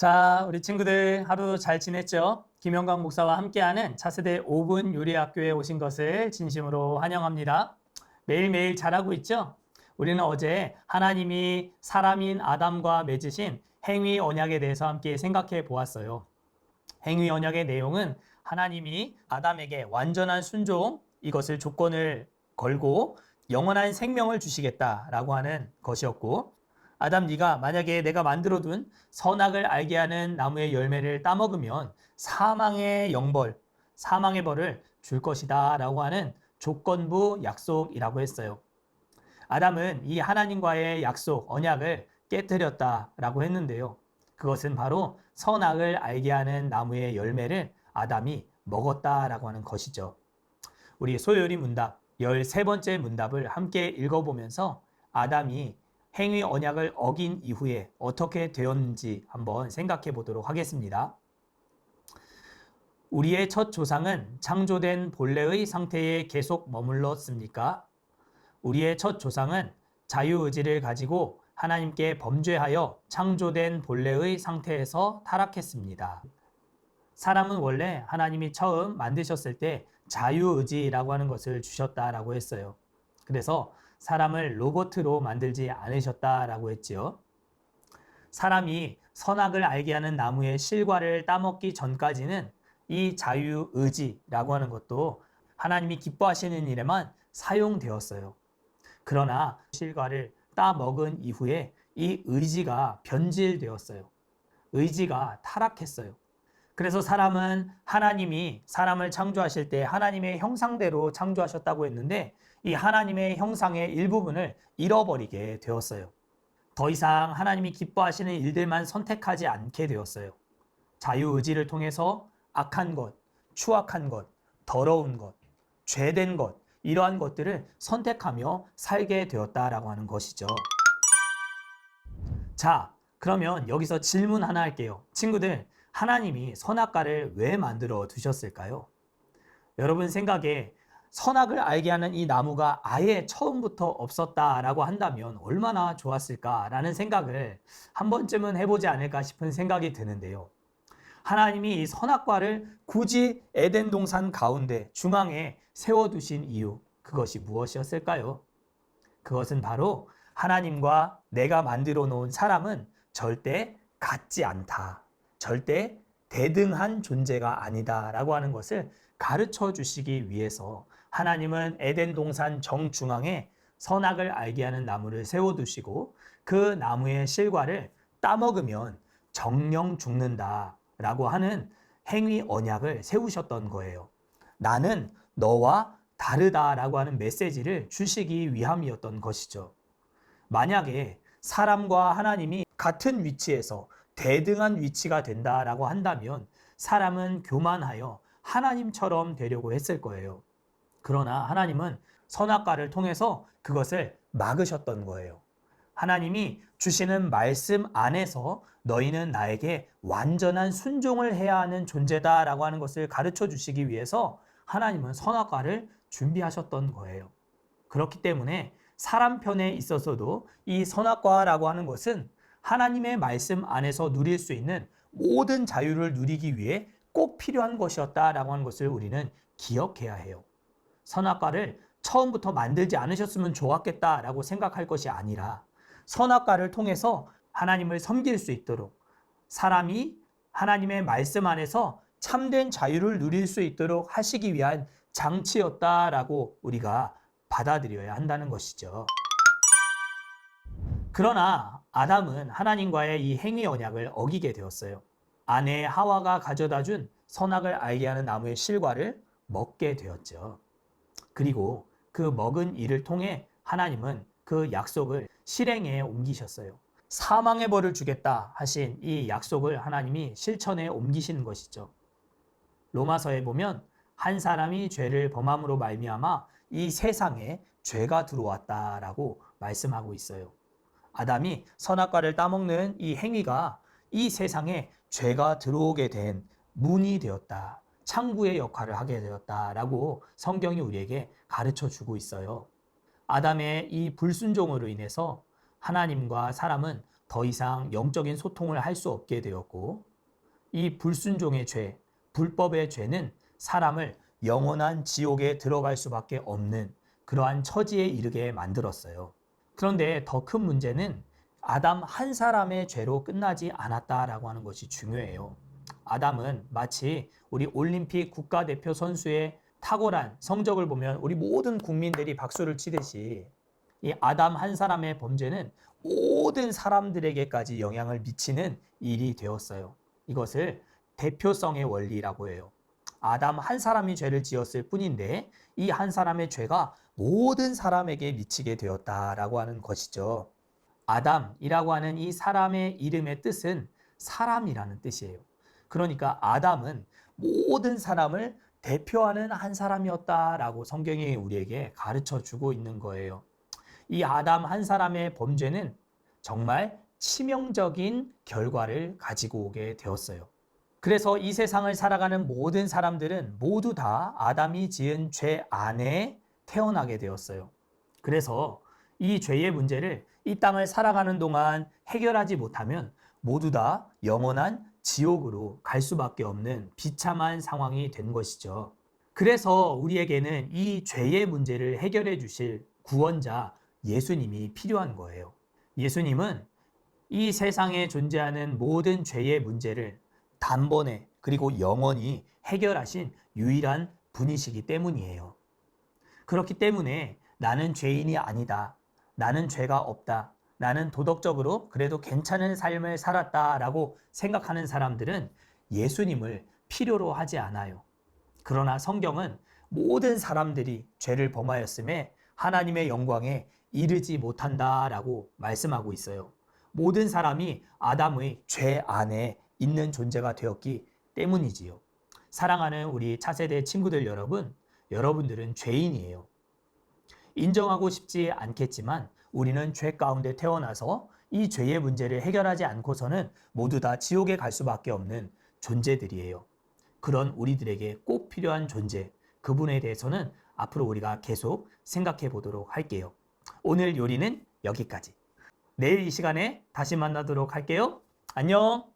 자, 우리 친구들 하루 잘 지냈죠? 김영광 목사와 함께하는 차세대 5분 요리학교에 오신 것을 진심으로 환영합니다. 매일매일 잘하고 있죠? 우리는 어제 하나님이 사람인 아담과 맺으신 행위 언약에 대해서 함께 생각해 보았어요. 행위 언약의 내용은 하나님이 아담에게 완전한 순종, 이것을 조건을 걸고 영원한 생명을 주시겠다라고 하는 것이었고, 아담, 네가 만약에 내가 만들어둔 선악을 알게 하는 나무의 열매를 따먹으면 사망의 영벌, 사망의 벌을 줄 것이다 라고 하는 조건부 약속이라고 했어요. 아담은 이 하나님과의 약속, 언약을 깨뜨렸다라고 했는데요. 그것은 바로 선악을 알게 하는 나무의 열매를 아담이 먹었다라고 하는 것이죠. 우리 소요리 문답 13번째 문답을 함께 읽어보면서 아담이 행위 언약을 어긴 이후에 어떻게 되었는지 한번 생각해 보도록 하겠습니다. 우리의 첫 조상은 창조된 본래의 상태에 계속 머물렀습니까? 우리의 첫 조상은 자유의지를 가지고 하나님께 범죄하여 창조된 본래의 상태에서 타락했습니다. 사람은 원래 하나님이 처음 만드셨을 때 자유의지라고 하는 것을 주셨다라고 했어요. 그래서 사람을 로봇으로 만들지 않으셨다라고 했지요. 사람이 선악을 알게 하는 나무의 실과를 따먹기 전까지는 이 자유의지라고 하는 것도 하나님이 기뻐하시는 일에만 사용되었어요. 그러나 실과를 따먹은 이후에 이 의지가 변질되었어요. 의지가 타락했어요. 그래서 사람은 하나님이 사람을 창조하실 때 하나님의 형상대로 창조하셨다고 했는데 이 하나님의 형상의 일부분을 잃어버리게 되었어요. 더 이상 하나님이 기뻐하시는 일들만 선택하지 않게 되었어요. 자유의지를 통해서 악한 것, 추악한 것, 더러운 것, 죄된 것, 이러한 것들을 선택하며 살게 되었다라고 하는 것이죠. 자, 그러면 여기서 질문 하나 할게요. 친구들, 하나님이 선악과를 왜 만들어 두셨을까요? 여러분 생각에 선악을 알게 하는 이 나무가 아예 처음부터 없었다라고 한다면 얼마나 좋았을까라는 생각을 한 번쯤은 해보지 않을까 싶은 생각이 드는데요. 하나님이 이 선악과를 굳이 에덴 동산 가운데 중앙에 세워두신 이유, 그것이 무엇이었을까요? 그것은 바로 하나님과 내가 만들어 놓은 사람은 절대 같지 않다. 절대 대등한 존재가 아니다 라고 하는 것을 가르쳐 주시기 위해서 하나님은 에덴 동산 정중앙에 선악을 알게 하는 나무를 세워두시고 그 나무의 실과를 따먹으면 정령 죽는다 라고 하는 행위 언약을 세우셨던 거예요. 나는 너와 다르다라고 하는 메시지를 주시기 위함이었던 것이죠. 만약에 사람과 하나님이 같은 위치에서 대등한 위치가 된다라고 한다면 사람은 교만하여 하나님처럼 되려고 했을 거예요. 그러나 하나님은 선악과를 통해서 그것을 막으셨던 거예요. 하나님이 주시는 말씀 안에서 너희는 나에게 완전한 순종을 해야 하는 존재다라고 하는 것을 가르쳐 주시기 위해서 하나님은 선악과를 준비하셨던 거예요. 그렇기 때문에 사람 편에 있어서도 이 선악과라고 하는 것은 하나님의 말씀 안에서 누릴 수 있는 모든 자유를 누리기 위해 꼭 필요한 것이었다라고 하는 것을 우리는 기억해야 해요. 선악과를 처음부터 만들지 않으셨으면 좋았겠다라고 생각할 것이 아니라 선악과를 통해서 하나님을 섬길 수 있도록 사람이 하나님의 말씀 안에서 참된 자유를 누릴 수 있도록 하시기 위한 장치였다라고 우리가 받아들여야 한다는 것이죠. 그러나 아담은 하나님과의 이 행위 언약을 어기게 되었어요. 아내 하와가 가져다 준 선악을 알게 하는 나무의 실과를 먹게 되었죠. 그리고 그 먹은 이를 통해 하나님은 그 약속을 실행에 옮기셨어요. 사망의 벌을 주겠다 하신 이 약속을 하나님이 실천에 옮기시는 것이죠. 로마서에 보면 한 사람이 죄를 범함으로 말미암아 이 세상에 죄가 들어왔다라고 말씀하고 있어요. 아담이 선악과를 따먹는 이 행위가 이 세상에 죄가 들어오게 된 문이 되었다. 창구의 역할을 하게 되었다라고 성경이 우리에게 가르쳐 주고 있어요. 아담의 이 불순종으로 인해서 하나님과 사람은 더 이상 영적인 소통을 할 수 없게 되었고, 이 불순종의 죄, 불법의 죄는 사람을 영원한 지옥에 들어갈 수밖에 없는 그러한 처지에 이르게 만들었어요. 그런데 더 큰 문제는 아담 한 사람의 죄로 끝나지 않았다라고 하는 것이 중요해요. 아담은 마치 우리 올림픽 국가대표 선수의 탁월한 성적을 보면 우리 모든 국민들이 박수를 치듯이 이 아담 한 사람의 범죄는 모든 사람들에게까지 영향을 미치는 일이 되었어요. 이것을 대표성의 원리라고 해요. 아담 한 사람이 죄를 지었을 뿐인데 이 한 사람의 죄가 모든 사람에게 미치게 되었다라고 하는 것이죠. 아담이라고 하는 이 사람의 이름의 뜻은 사람이라는 뜻이에요. 그러니까 아담은 모든 사람을 대표하는 한 사람이었다라고 성경이 우리에게 가르쳐 주고 있는 거예요. 이 아담 한 사람의 범죄는 정말 치명적인 결과를 가지고 오게 되었어요. 그래서 이 세상을 살아가는 모든 사람들은 모두 다 아담이 지은 죄 안에 태어나게 되었어요. 그래서 이 죄의 문제를 이 땅을 살아가는 동안 해결하지 못하면 모두 다 영원한 지옥으로 갈 수밖에 없는 비참한 상황이 된 것이죠. 그래서 우리에게는 이 죄의 문제를 해결해 주실 구원자 예수님이 필요한 거예요. 예수님은 이 세상에 존재하는 모든 죄의 문제를 단번에 그리고 영원히 해결하신 유일한 분이시기 때문이에요. 그렇기 때문에 나는 죄인이 아니다. 나는 죄가 없다. 나는 도덕적으로 그래도 괜찮은 삶을 살았다라고 생각하는 사람들은 예수님을 필요로 하지 않아요. 그러나 성경은 모든 사람들이 죄를 범하였음에 하나님의 영광에 이르지 못한다라고 말씀하고 있어요. 모든 사람이 아담의 죄 안에 있는 존재가 되었기 때문이지요. 사랑하는 우리 차세대 친구들 여러분, 여러분들은 죄인이에요. 인정하고 싶지 않겠지만 우리는 죄 가운데 태어나서 이 죄의 문제를 해결하지 않고서는 모두 다 지옥에 갈 수밖에 없는 존재들이에요. 그런 우리들에게 꼭 필요한 존재, 그분에 대해서는 앞으로 우리가 계속 생각해 보도록 할게요. 오늘 요리는 여기까지. 내일 이 시간에 다시 만나도록 할게요. 안녕!